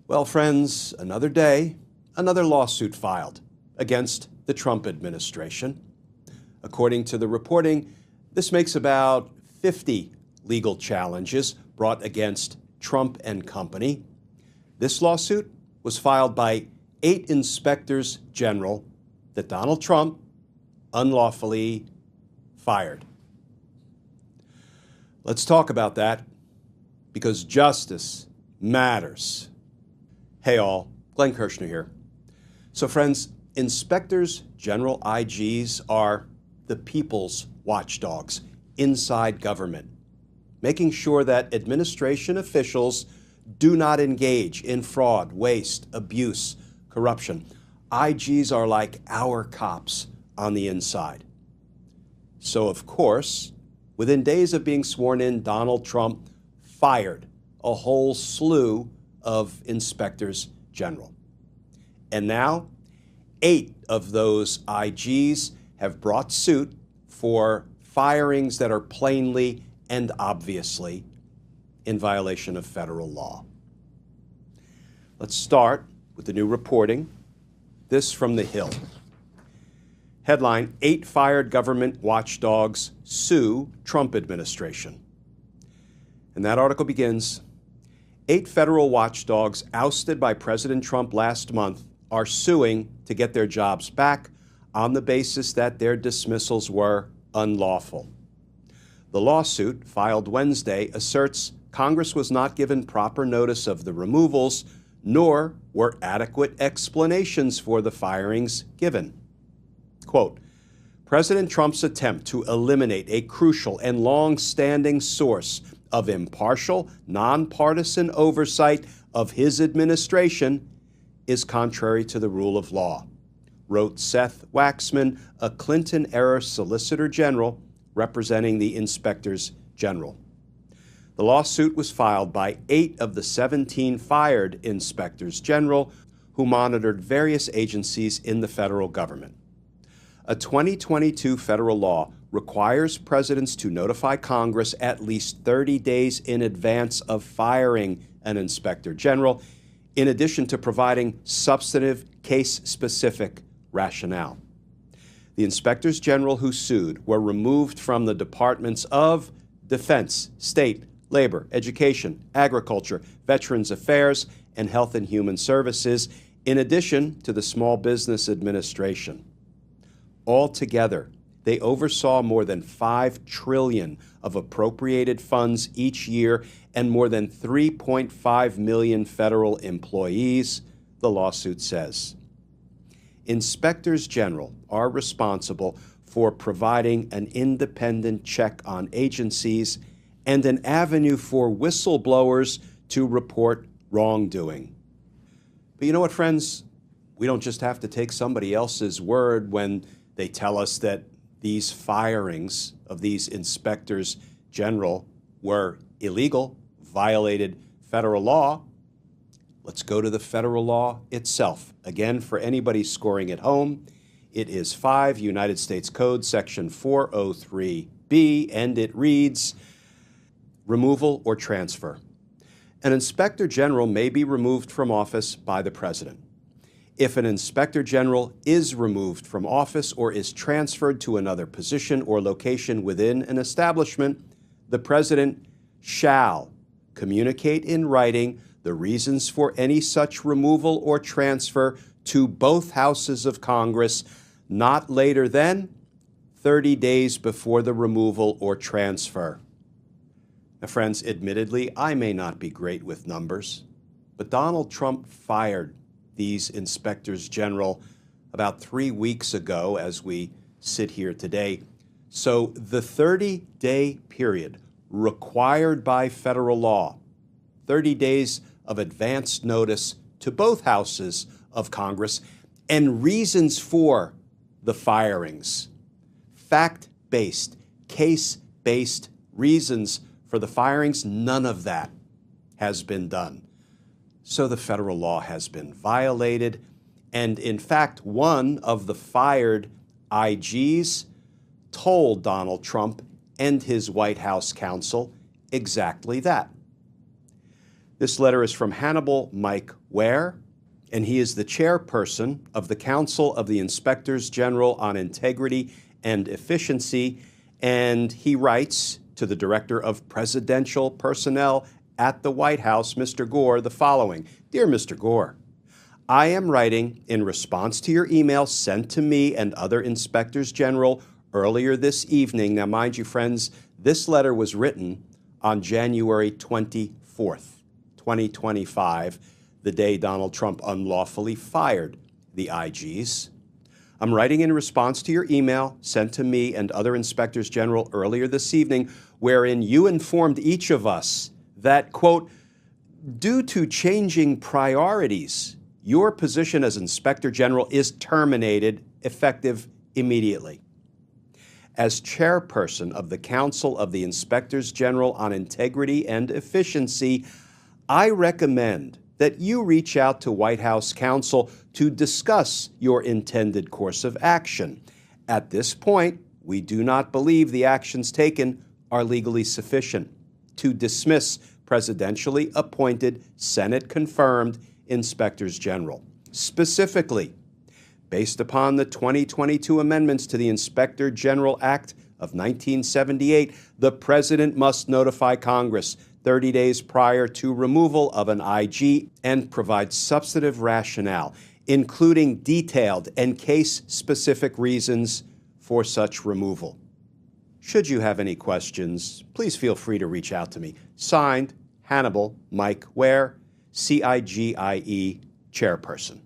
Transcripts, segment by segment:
Well, friends, another day, another lawsuit filed against the Trump administration. According to the reporting, this makes about 50 legal challenges brought against Trump and company. This lawsuit was filed by 8 inspectors general that Donald Trump unlawfully fired. Let's talk about that because justice matters. Hey all, Glenn Kirshner here. So friends, inspectors general IGs are the people's watchdogs inside government, making sure that administration officials do not engage in fraud, waste, abuse, corruption. IGs are like our cops on the inside. So of course, within days of being sworn in, Donald Trump fired a whole slew of inspectors general. And now, 8 of those IGs have brought suit for firings that are plainly and obviously in violation of federal law. Let's start with the new reporting. This from The Hill. Headline, 8 fired government watchdogs sue Trump administration. And that article begins, 8 federal watchdogs ousted by President Trump last month are suing to get their jobs back on the basis that their dismissals were unlawful. The lawsuit, filed Wednesday, asserts Congress was not given proper notice of the removals, nor were adequate explanations for the firings given. Quote, President Trump's attempt to eliminate a crucial and long-standing source of impartial, nonpartisan oversight of his administration is contrary to the rule of law, wrote Seth Waxman, a Clinton-era Solicitor General representing the Inspectors General. The lawsuit was filed by 8 of the 17 fired Inspectors General who monitored various agencies in the federal government. A 2022 federal law requires presidents to notify Congress at least 30 days in advance of firing an inspector general, in addition to providing substantive, case-specific rationale. The inspectors general who sued were removed from the Departments of Defense, State, Labor, Education, Agriculture, Veterans Affairs, and Health and Human Services, in addition to the Small Business Administration. Altogether, they oversaw more than $5 trillion of appropriated funds each year and more than 3.5 million federal employees, the lawsuit says. Inspectors general are responsible for providing an independent check on agencies and an avenue for whistleblowers to report wrongdoing. But you know what, friends? We don't just have to take somebody else's word when they tell us that these firings of these inspectors general were illegal, violated federal law. Let's go to the federal law itself. Again, for anybody scoring at home, it is 5 United States Code, Section 403B, and it reads, removal or transfer. An inspector general may be removed from office by the president. If an inspector general is removed from office or is transferred to another position or location within an establishment, the president shall communicate in writing the reasons for any such removal or transfer to both houses of Congress not later than 30 days before the removal or transfer. Now, friends, admittedly, I may not be great with numbers, but Donald Trump fired these inspectors general about 3 weeks ago as we sit here today. So the 30-day period required by federal law, 30 days of advance notice to both houses of Congress, and reasons for the firings, fact-based, case-based reasons for the firings, none of that has been done. So the federal law has been violated, and in fact, one of the fired IGs told Donald Trump and his White House counsel exactly that. This letter is from Hannibal Mike Ware, and he is the chairperson of the Council of the Inspectors General on Integrity and Efficiency, and he writes to the Director of Presidential Personnel at the White House, Mr. Gore, the following. Dear Mr. Gore, I am writing in response to your email sent to me and other inspectors general earlier this evening. Now, mind you, friends, this letter was written on January 24th, 2025, the day Donald Trump unlawfully fired the IGs. I'm writing in response to your email sent to me and other inspectors general earlier this evening, wherein you informed each of us that, quote, due to changing priorities, your position as Inspector General is terminated effective immediately. As chairperson of the Council of the Inspectors General on Integrity and Efficiency, I recommend that you reach out to White House counsel to discuss your intended course of action. At this point, we do not believe the actions taken are legally sufficient to dismiss presidentially appointed, Senate-confirmed inspectors general. Specifically, based upon the 2022 amendments to the Inspector General Act of 1978, the president must notify Congress 30 days prior to removal of an IG and provide substantive rationale, including detailed and case-specific reasons for such removal. Should you have any questions, please feel free to reach out to me. Signed, Hannibal Mike Ware, CIGIE Chairperson.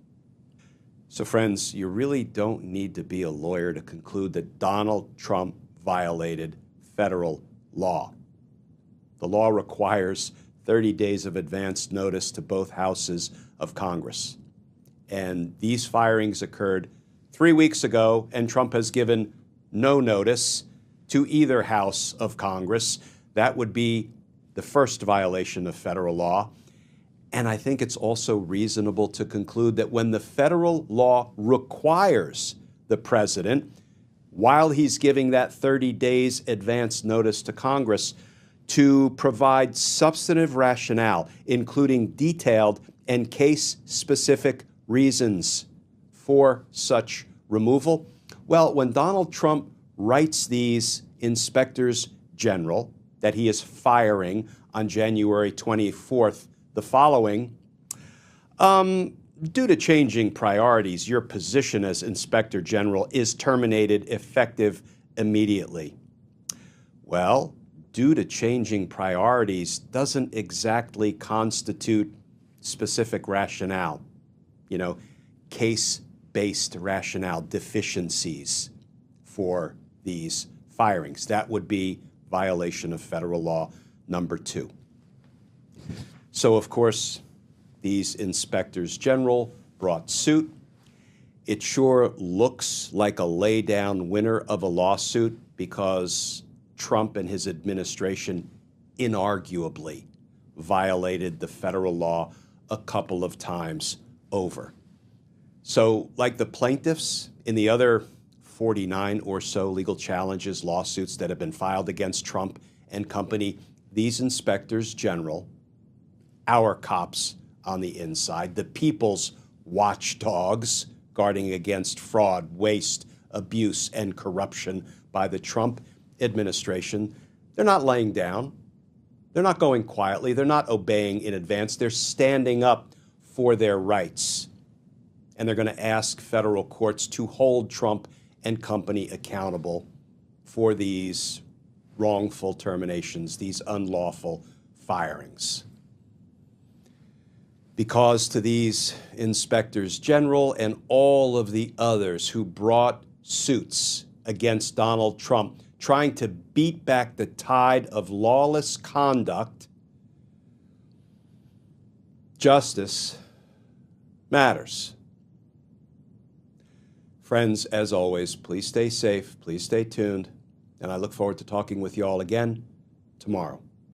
So friends, you really don't need to be a lawyer to conclude that Donald Trump violated federal law. The law requires 30 days of advance notice to both houses of Congress. And these firings occurred 3 weeks ago, and Trump has given no notice to either house of Congress. That would be the first violation of federal law. And I think it's also reasonable to conclude that when the federal law requires the president, while he's giving that 30 days advance notice to Congress, to provide substantive rationale, including detailed and case-specific reasons for such removal. Well, when Donald Trump writes these inspectors general that he is firing on January 24th, the following, due to changing priorities, your position as inspector general is terminated effective immediately. Well, due to changing priorities doesn't exactly constitute specific rationale, case-based rationale deficiencies for these firings. That would be violation of federal law number 2. So, of course, these inspectors general brought suit. It sure looks like a lay-down winner of a lawsuit because Trump and his administration inarguably violated the federal law a couple of times over. So, like the plaintiffs in the other 49 or so legal challenges, lawsuits that have been filed against Trump and company, these inspectors general, our cops on the inside, the people's watchdogs guarding against fraud, waste, abuse, and corruption by the Trump administration, they're not laying down. They're not going quietly. They're not obeying in advance. They're standing up for their rights. And they're going to ask federal courts to hold Trump and company accountable for these wrongful terminations, these unlawful firings. Because to these inspectors general and all of the others who brought suits against Donald Trump, trying to beat back the tide of lawless conduct, justice matters. Friends, as always, please stay safe, please stay tuned, and I look forward to talking with you all again tomorrow.